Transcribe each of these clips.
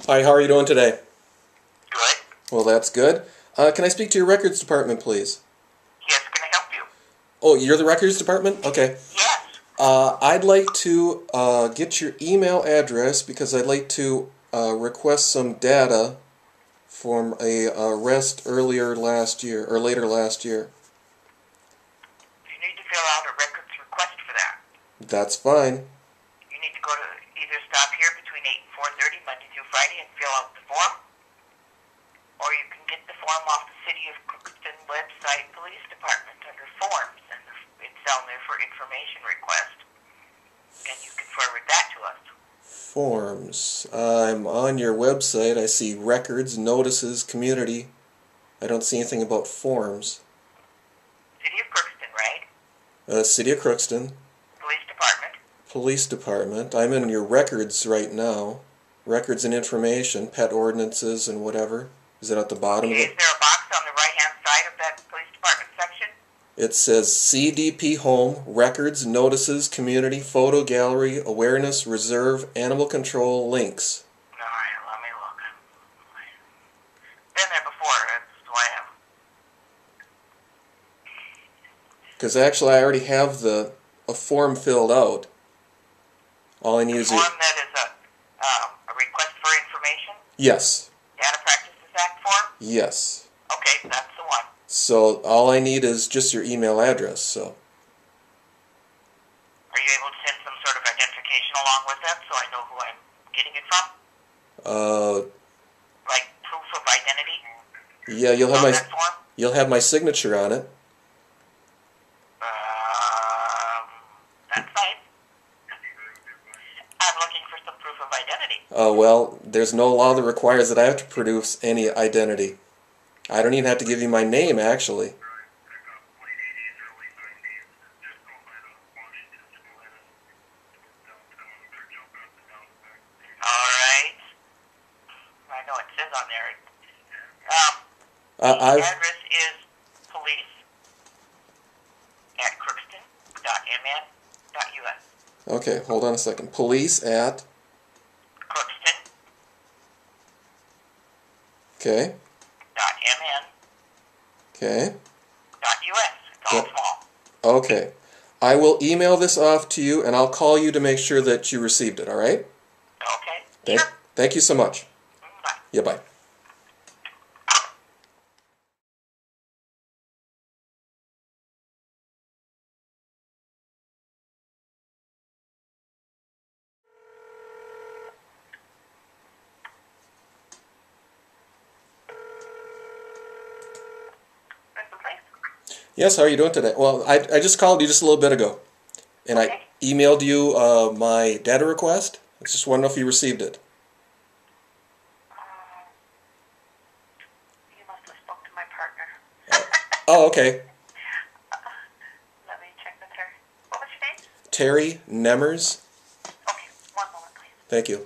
Hi, how are you doing today? Good. Well, that's good. Can I speak to your records department, please? Yes, can I help you? Oh, you're the records department? Okay. Yes. I'd like to get your email address because I'd like to request some data from a arrest earlier last year, or later last year. You need to fill out a records request for that. That's fine. You need to go to either stop here between 8 and 4:30 Monday through Friday and fill out the form, or you can get the form off the City of Crookston website police department under forms, and it's down there for information request, and you can forward that to us. Forms. I'm on your website. I see records, notices, community. I don't see anything about forms. City of Crookston, right? City of Crookston. Police department. Police department. I'm in your records right now. Records and information, pet ordinances and whatever. Is it at the bottom of Okay, it? is there a box on the right-hand side of that police department section? It says CDP Home, Records, Notices, Community, Photo Gallery, Awareness, Reserve, Animal Control, Links. All right, let me look. Been there before, that's why I have. Because actually I already have a form filled out. All I need is Form that is a request for information? Yes. Data Practices Act form? Yes. Okay, that's the one. So all I need is just your email address, so. Are you able to send some sort of identification along with that so I know who I'm getting it from? Like proof of identity? Yeah, you'll have on my that form? you'll have my signature on it. That's fine. I'm looking for some proof of identity. Well, there's no law that requires that I have to produce any identity. I don't even have to give you my name, actually. Alright. I know it says on there. The address is police@crookston.mn.us. Okay, hold on a second. Police at... Crookston. Okay. .mn. Okay. .us. It's all small. Okay. I will email this off to you, and I'll call you to make sure that you received it, all right? Okay. Sure. Thank you so much. Bye. Yeah, bye. Yes, how are you doing today? Well, I just called you just a little bit ago, and Okay. I emailed you my data request. I just want to know if you received it. You must have spoke to my partner. Oh, okay. Let me check with her. What was your name? Terry Nemmers. Okay, one moment, please. Thank you.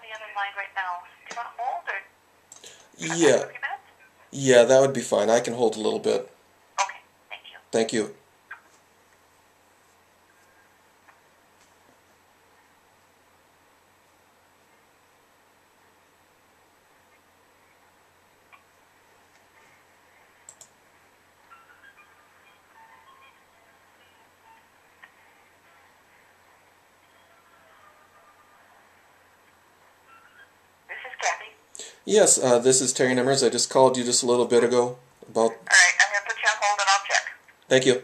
The other line right now. Do you want to hold or? Yeah. A few minutes? Yeah, that would be fine. I can hold a little bit. Okay, thank you. Thank you. Yes, this is Terry Nemmers. I just called you just a little bit ago about... All right, I'm going to put you on hold and I'll check. Thank you.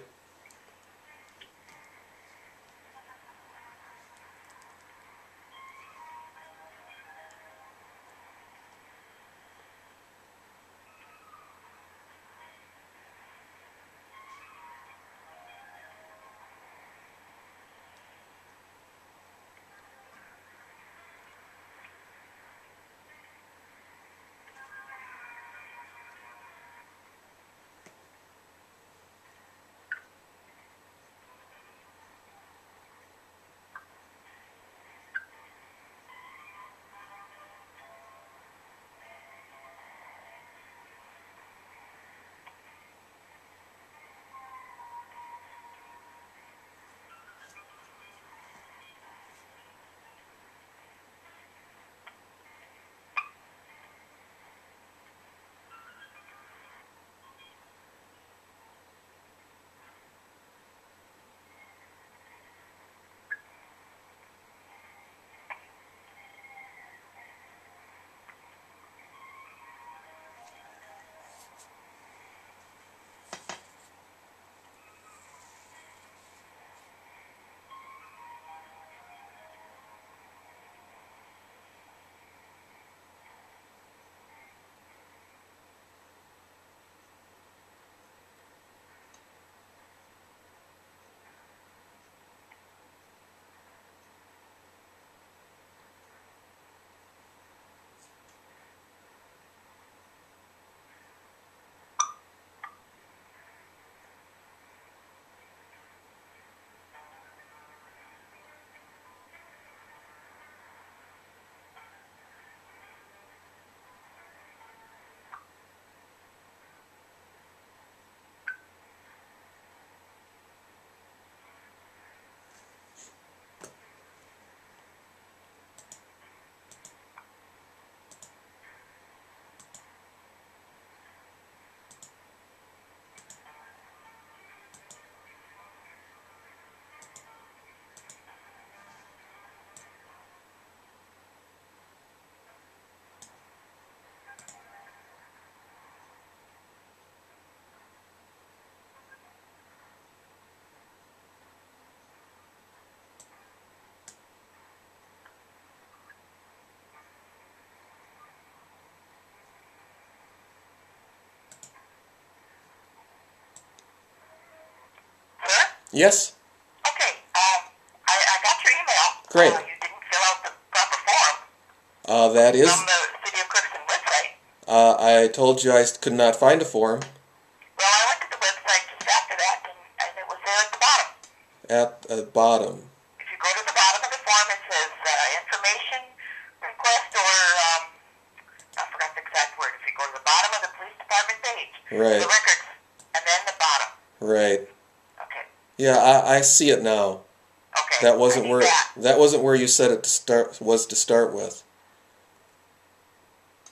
Yes? Okay, I got your email. Great. You didn't fill out the proper form That is... from the City of Crookston website. I told you I could not find a form. Well, I went to the website just after that, and it was there at the bottom. At the bottom. If you go to the bottom of the form, it says information request or, I forgot the exact word. If you go to the bottom of the police department page, Right. the records, and then the bottom. Right. Okay. Yeah, I see it now. Okay. That wasn't I need where that. that wasn't where you said it to start with.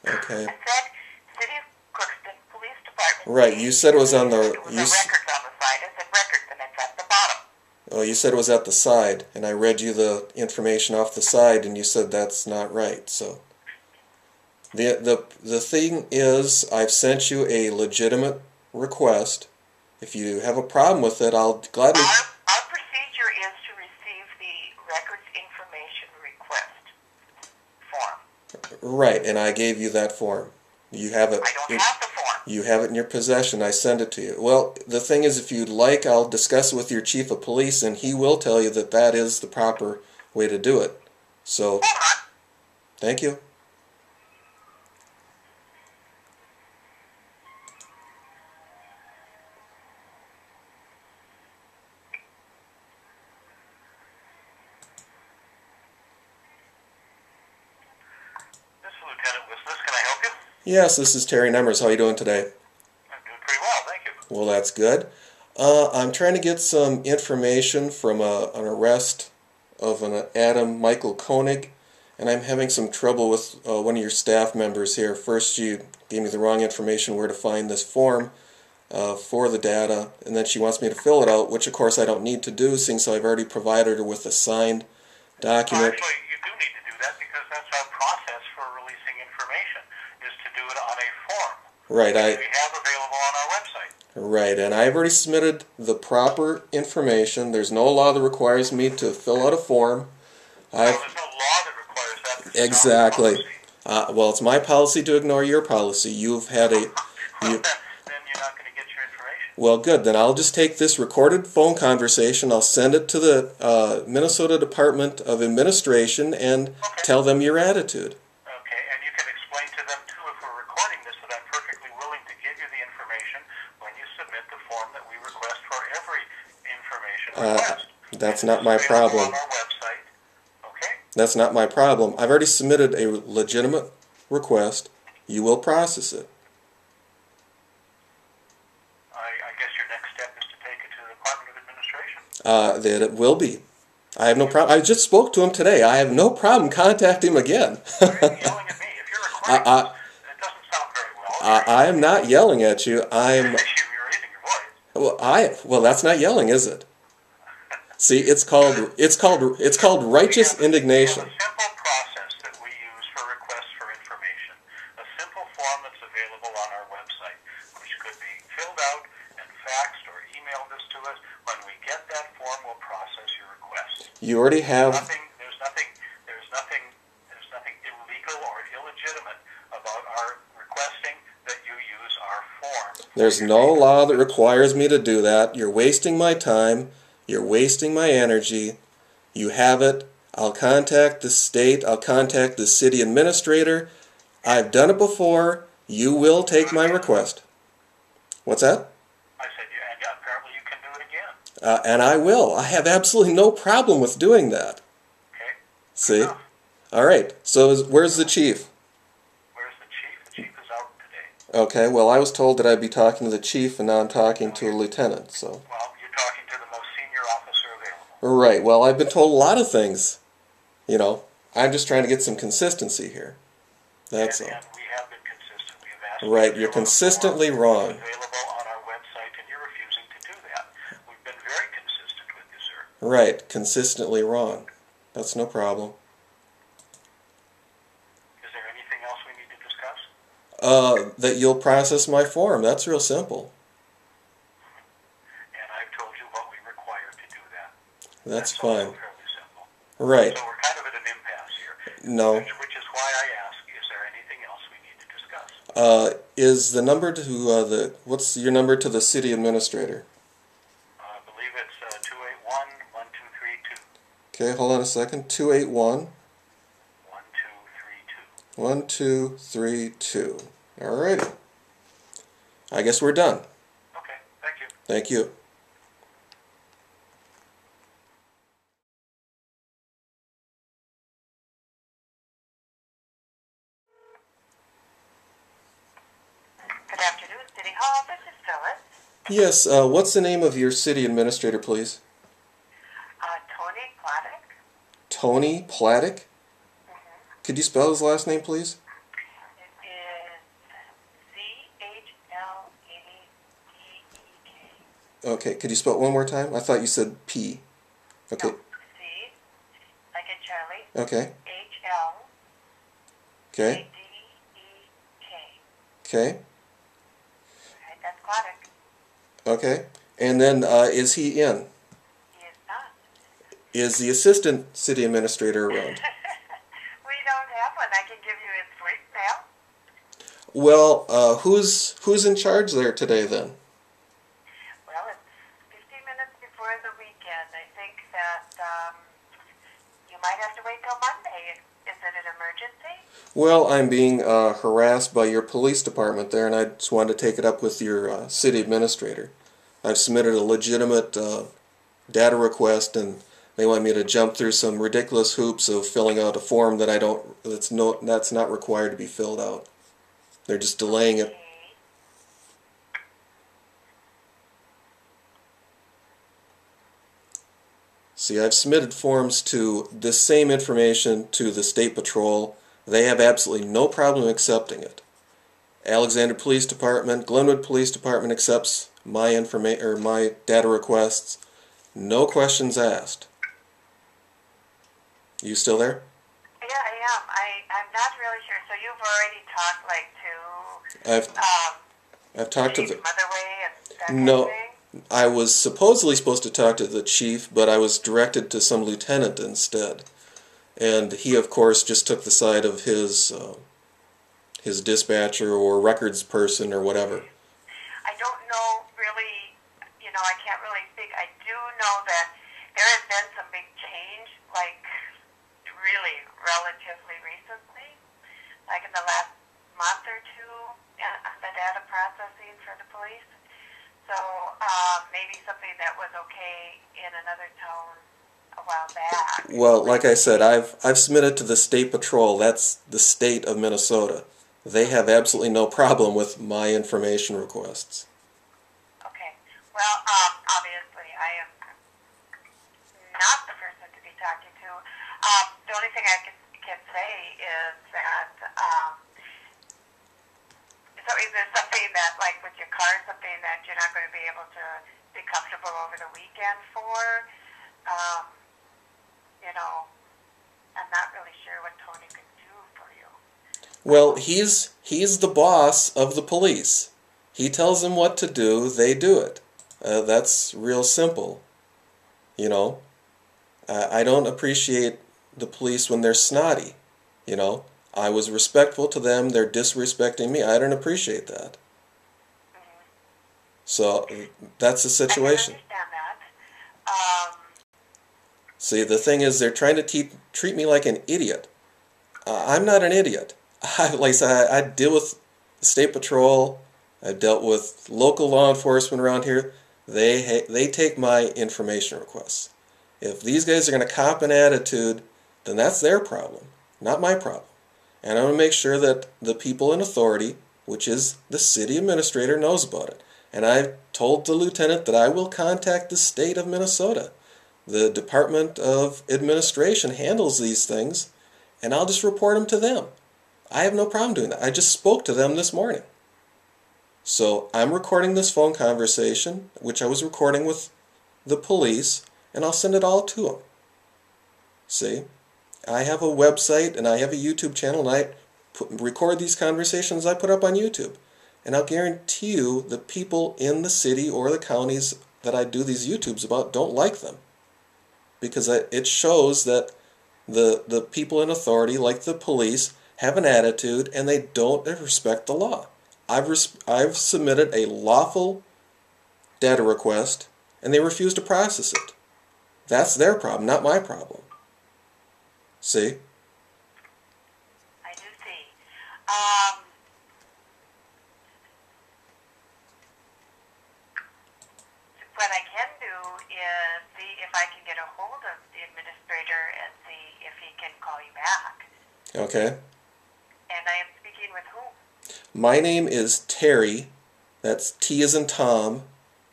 Okay. It said City of Crookston Police Department. Right, you said it was on the... It was the records on the side. It said records, and it's at the bottom. Oh, you said it was at the side, and I read you the information off the side, and you said that's not right. So the thing is, I've sent you a legitimate request. If you have a problem with it, I'll gladly... Our procedure is to receive the records information request form. Right, and I gave you that form. You have it. I don't have the form. You have it in your possession. I send it to you. Well, the thing is, if you'd like, I'll discuss it with your chief of police, and he will tell you that that is the proper way to do it. So, Hold on. thank you. This is Lieutenant Whistler. Can I help you? Yes, this is Terry Nemmers. How are you doing today? I'm doing pretty well, thank you. Well, that's good. I'm trying to get some information from an arrest of an Adam Michael Koenig, and I'm having some trouble with one of your staff members here. First, you gave me the wrong information where to find this form for the data, and then she wants me to fill it out, which of course I don't need to do, since I've already provided her with a signed document. Well, actually, you do need to do that because that's our process for releasing information, is Right, which we have available on our website. Right, and I've already submitted the proper information. There's no law that requires me to fill out a form. No, there's no law that requires that. Exactly. Well, it's my policy to ignore your policy. You've had a... Then you're not going to get your information. Well, good. Then I'll just take this recorded phone conversation, I'll send it to the Minnesota Department of Administration and tell them your attitude. Okay, and you can explain to them, too, if we're recording this, that I'm perfectly willing to give you the information when you submit the form that we request for every information request. That's not my problem. On our website. Okay? That's not my problem. I've already submitted a legitimate request. You will process it. I guess your next step is to take it to the Department of Administration. That it will be. I have no problem. I just spoke to him today. I have no problem contacting him again. You're yelling at me. If you're recording this, it doesn't sound very well. I am not yelling at you. I'm. You're raising your voice. Well, that's not yelling, is it? See, it's called righteous indignation. We have a simple process that we use for requests for information. A simple form that's available on our website, which could be filled out and faxed or emailed this to us. When we get that form, we'll process your request. You already have. There's nothing illegal or illegitimate about our requesting that you use our form. There's no law that requires me to do that. You're wasting my time. You're wasting my energy. You have it. I'll contact the state. I'll contact the city administrator. I've done it before. You will take my request. What's that? I said, and apparently you can do it again. And I will. I have absolutely no problem with doing that. Okay. See? All right. So where's the chief? Where's the chief? The chief is out today. Okay. Well, I was told that I'd be talking to the chief, and now I'm talking to a lieutenant. So. Well, you're talking to the most senior officer available. Right. Well, I've been told a lot of things. You know, I'm just trying to get some consistency here. That's all. And we have been consistent. We have asked right. You're consistently wrong. Available on our website, and you're refusing to do that. We've been very consistent with you, sir. Right. Consistently wrong. That's no problem. Is there anything else we need to discuss? That you'll process my form. That's real simple. And I've told you what we require to do that. That's also fine. fairly simple. Right. So we're kind of at an impasse here. No. Which is why I ask, is there anything else we need to discuss? Is the number to what's your number to the city administrator? I believe it's 281-1232. Okay, hold on a second. 281 1232. 1232. All righty. I guess we're done. Okay, thank you. Thank you. Good afternoon, City Hall. This is Phyllis. Yes, what's the name of your city administrator, please? Tony Platic. Tony Platic? Could you spell his last name, please? It is C-H-L-A-D-E-K. Okay, could you spell it one more time? I thought you said P. Okay. No, C, like in Charlie. Okay. H-L. Okay. A-D-E-K. Okay. Right, that's Platic. Okay. And then, is he in? He is not. Is the assistant city administrator around? We don't have one. I can give you his voicemail. Well, who's in charge there today then? Well, it's 15 minutes before the weekend. I think that you might have to wait till Monday. Is it an emergency? Well, I'm being harassed by your police department there, and I just wanted to take it up with your city administrator. I've submitted a legitimate data request, and they want me to jump through some ridiculous hoops of filling out a form that that's not required to be filled out. They're just delaying it. See, I've submitted forms to this same information to the State Patrol. They have absolutely no problem accepting it. Alexander Police Department, Glenwood Police Department accepts my my data requests. No questions asked. You still there? Yeah, I am. I'm not really sure. So you've already talked to I've I've talked to the Motherway and that kind of no. thing? I was supposedly supposed to talk to the chief, but I was directed to some lieutenant instead, and he, of course, just took the side of his dispatcher or records person or whatever. I don't know really, I can't really speak. I do know that there has been some big change, like really relatively recently, like in the last month or two, the data processing for the police. So maybe something that was okay in another town a while back. Well, like I said, I've submitted to the State Patrol. That's the state of Minnesota. They have absolutely no problem with my information requests. Okay. Well, obviously, I am not the person to be talking to. The only thing I can say is that, so is there something that, like with your car, something that you're not going to be able to be comfortable over the weekend for? I'm not really sure what Tony could do for you. Well, he's the boss of the police. He tells them what to do, they do it. That's real simple. I don't appreciate the police when they're snotty. I was respectful to them, they're disrespecting me. I don't appreciate that. Mm-hmm. So that's the situation. I can understand that. See, the thing is, they're trying to treat me like an idiot. I'm not an idiot. Like I said, I deal with the State Patrol. I've dealt with local law enforcement around here. They take my information requests. If these guys are going to cop an attitude, then that's their problem, not my problem. And I want to make sure that the people in authority, which is the city administrator, knows about it. And I've told the lieutenant that I will contact the state of Minnesota. The Department of Administration handles these things, and I'll just report them to them. I have no problem doing that. I just spoke to them this morning. So I'm recording this phone conversation, which I was recording with the police, and I'll send it all to them. See? I have a website, and I have a YouTube channel, and I record these conversations I put up on YouTube. And I'll guarantee you the people in the city or the counties that I do these YouTubes about don't like them. Because it shows that the people in authority, like the police, have an attitude and they don't respect the law. I've submitted a lawful data request and they refuse to process it. That's their problem, not my problem. See? I do see. What I can do is see if I can get a hold of the administrator and see if he can call you back. Okay. And I am speaking with whom? My name is Terry. That's T as in Tom,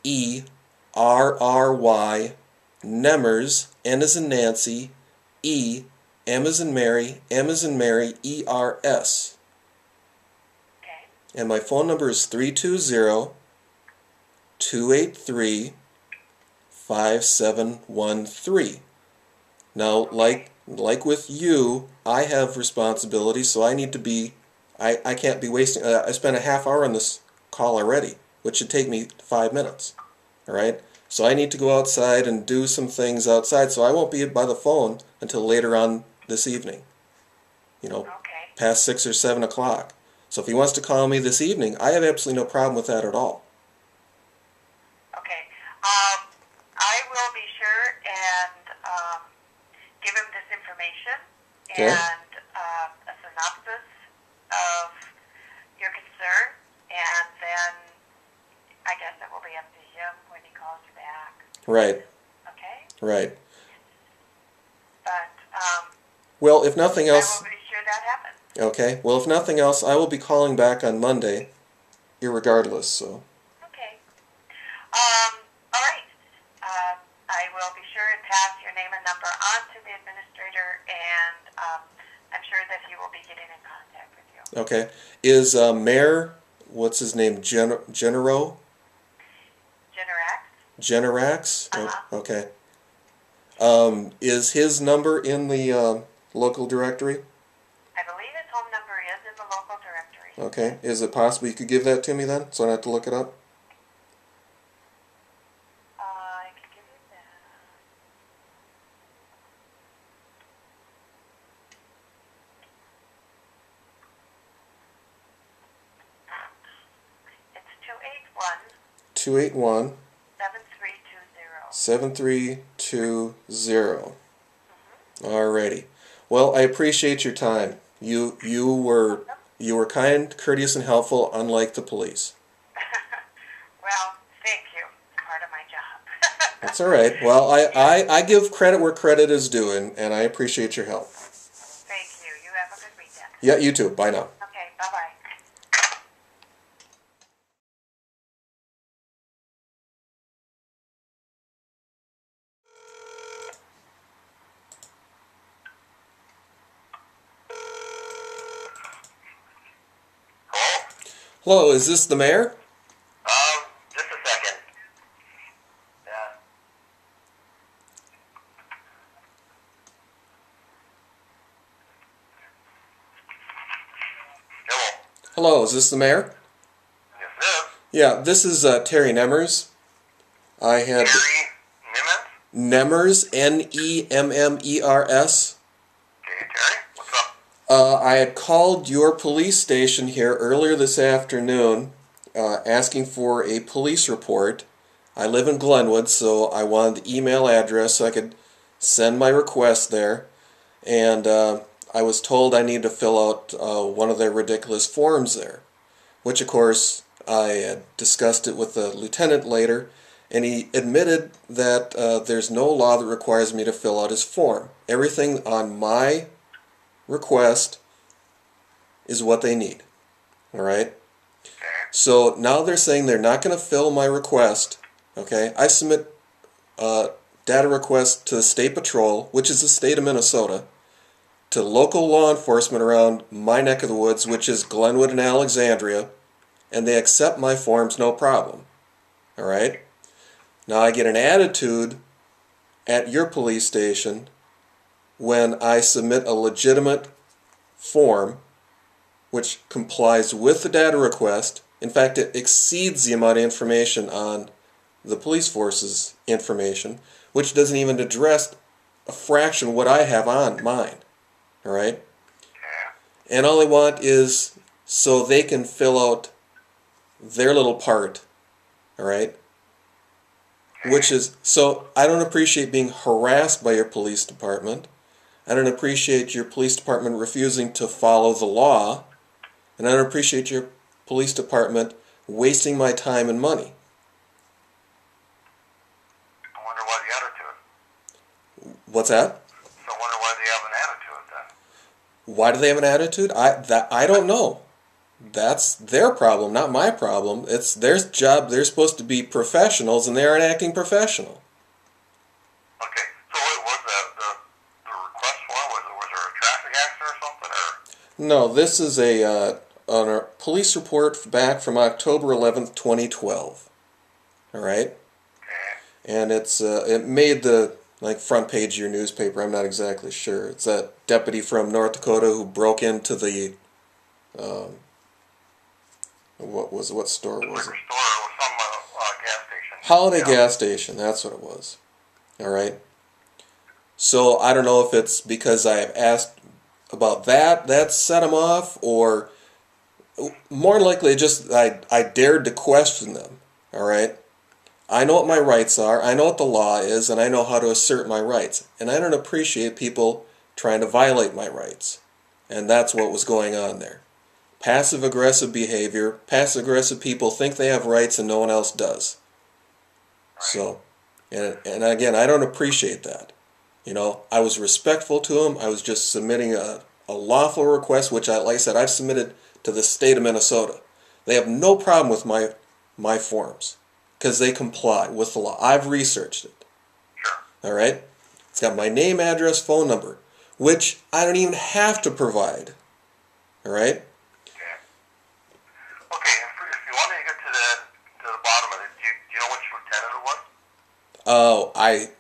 E-R-R-Y, Nemmers, N as in Nancy, E, M as in Mary, M as in Mary, E-R-S. Okay. And my phone number is 320-283-5713. Now, like with you, I have responsibilities, so I need to be, I can't be wasting, I spent a half hour on this call already, which should take me 5 minutes, all right? So I need to go outside and do some things outside, so I won't be by the phone until later on this evening, Okay. past 6 or 7 o'clock. So if he wants to call me this evening, I have absolutely no problem with that at all. Okay. I will be sure and give him this information Okay. and a synopsis of your concern, and then I guess it will be up to him when he calls you back. Right, Okay? right. But Well, if nothing else... I will be sure that happens. Okay, well, if nothing else, I will be calling back on Monday, irregardless, so... Okay. All right. I will be sure and pass your name and number on to the administrator, and I'm sure that he will be getting in contact with you. Okay. Is Mayor, what's his name, Genero? Generax? Generax? Uh-huh. Okay. Is his number in the local directory? I believe his home number is in the local directory. Okay. Is it possible you could give that to me then, so I don't have to look it up? I can give you that. It's 281 281 7320. 7320. Alrighty. Well, I appreciate your time. You were kind, courteous, and helpful, unlike the police. Well, thank you. Part of my job. That's all right. Well, I give credit where credit is due, and I appreciate your help. Thank you. You have a good weekend. Yeah, you too. Bye now. Okay, bye-bye. Hello, is this the mayor? Just a second. Yeah. Hello. Hello, is this the mayor? Yes, sir. Yeah, this is Terry Nemmers. I had Terry Nimitz? Nemmers, Nemmers. Okay, Terry, what's up? I had called your police station here earlier this afternoon asking for a police report. I live in Glenwood, so I wanted the email address so I could send my request there. And I was told I need to fill out one of their ridiculous forms there, which of course I had discussed it with the lieutenant later, and he admitted that there's no law that requires me to fill out his form. Everything on my request is what they need. All right? So now they're saying they're not going to fill my request. Okay? I submit data request to the State Patrol, which is the state of Minnesota, to local law enforcement around my neck of the woods, which is Glenwood and Alexandria, and they accept my forms no problem. All right? Now I get an attitude at your police station when I submit a legitimate form which complies with the data request. In fact, it exceeds the amount of information on the police force's information, which doesn't even address a fraction of what I have on mine. All right? And all they want is so they can fill out their little part. All right? Which is, so I don't appreciate being harassed by your police department. I don't appreciate your police department refusing to follow the law. And I don't appreciate your police department wasting my time and money. I wonder why the attitude. What's that? So I wonder why they have an attitude then. Why do they have an attitude? I don't know. That's their problem, not my problem. It's their job. They're supposed to be professionals, and they aren't acting professional. Okay, so what was the request for? Was there a traffic accident or something? Or? No, this is a police report back from October 11th, 2012. All right? And it made the front page of your newspaper. I'm not exactly sure. It's that deputy from North Dakota who broke into the what store was it? Store or some gas station. Holiday gas station. That's what it was. All right. So I don't know if it's because I have asked about that set them off, or more likely just I dared to question them. All right. I know what my rights are, I know what the law is, and I know how to assert my rights. And I don't appreciate people trying to violate my rights. And that's what was going on there. Passive-aggressive behavior. Passive-aggressive people think they have rights and no one else does. So, and again, I don't appreciate that. You know, I was respectful to them. I was just submitting a lawful request, which, like I said, I've submitted to the state of Minnesota. They have no problem with my forms, because they comply with the law. I've researched it. Sure. All right? It's got my name, address, phone number, which I don't even have to provide. All right? Okay. Okay, if you want me to get to the bottom of it, do you know which lieutenant it was? Oh, I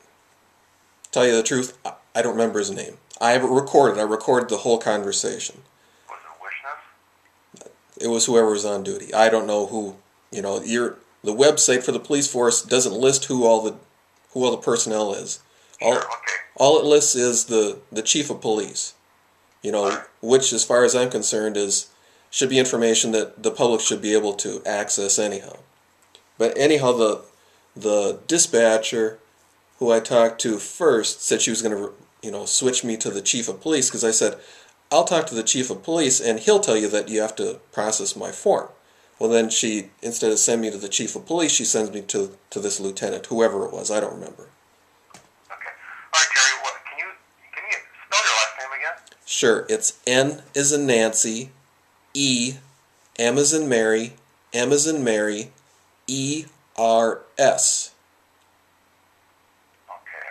tell you the truth, I don't remember his name. I have it recorded. I recorded the whole conversation. Was it Wishness? It was whoever was on duty. I don't know who. You know, the website for the police force doesn't list who all the personnel is. Sure, okay. All it lists is the chief of police. You know, Right. which, as far as I'm concerned, should be information that the public should be able to access anyhow. But anyhow, the dispatcher who I talked to first said she was going to, switch me to the chief of police, because I said, I'll talk to the chief of police and he'll tell you that you have to process my form. Well, then she, instead of sending me to the chief of police, she sends me to this lieutenant, whoever it was. I don't remember. Okay. All right, Terry. Can you spell your last name again? Sure. It's N as in Nancy, E, M as in Mary, M as in Mary, E-R-S. Okay.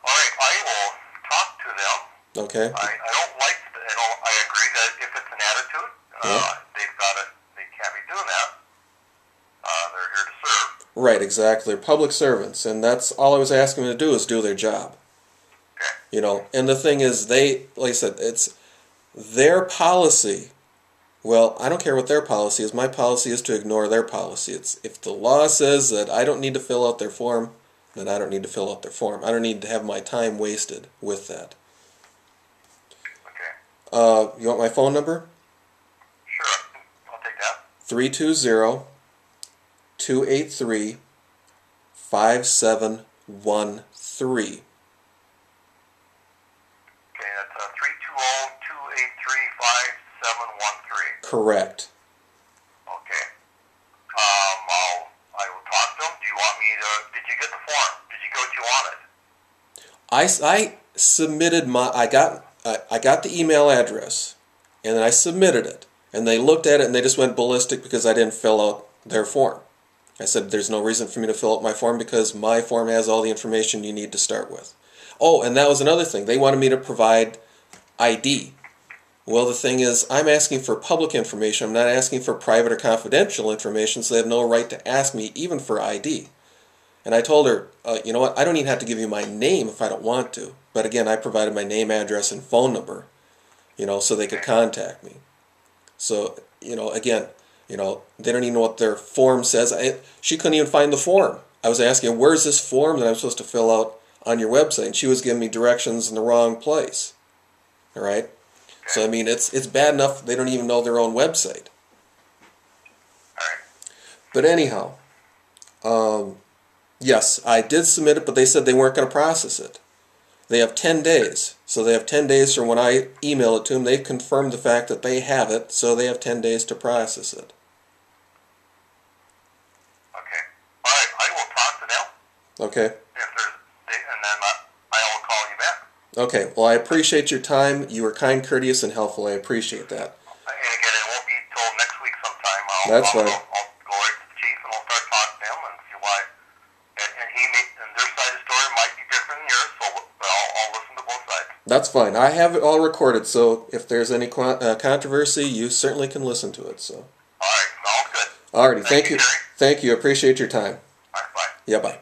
All right. I will talk to them. Okay. I don't like. I agree that if it's an attitude, Yeah. They can't be doing that. They're here to serve. Right, exactly. They're public servants, and that's all I was asking them to do is do their job. Okay. And the thing is, like I said, it's their policy. Well, I don't care what their policy is. My policy is to ignore their policy. If the law says that I don't need to fill out their form, then I don't need to fill out their form. I don't need to have my time wasted with that. Okay. You want my phone number? Sure. I'll take that. 320-283-5713. Okay, that's 320-283-5713. Correct. Okay. I will talk to them. Do you want me to? Did you get the form? Did you get what you wanted? I submitted I got the email address, and then I submitted it, and they looked at it and they just went ballistic because I didn't fill out their form. I said there's no reason for me to fill out my form because my form has all the information you need to start with. Oh, and that was another thing. They wanted me to provide ID. Well, the thing is, I'm asking for public information. I'm not asking for private or confidential information, so they have no right to ask me even for ID. And I told her, you know what, I don't even have to give you my name if I don't want to. But again, I provided my name, address, and phone number, so they could contact me. So, again, they don't even know what their form says. She couldn't even find the form. I was asking, where's this form that I'm supposed to fill out on your website? And she was giving me directions in the wrong place. All right? So, I mean, it's bad enough they don't even know their own website. All right. But anyhow, yes, I did submit it, but they said they weren't going to process it. They have 10 days. So they have 10 days from when I email it to them. They've confirmed the fact that they have it, so they have 10 days to process it. Okay. All right. I will talk to them. Okay. And then I will call you back. Okay. Well, I appreciate your time. You were kind, courteous, and helpful. I appreciate that. And again, it won't be till next week sometime. That's fine. I'll go right to the chief and I'll start talking to him and see why. And their side of the story might be different than yours, so I'll listen to both sides. That's fine. I have it all recorded, so if there's any controversy, you certainly can listen to it. So. All right. Sounds good. Alrighty. Thank you. Terry. Thank you. Appreciate your time. All right. Bye. Yeah. Bye.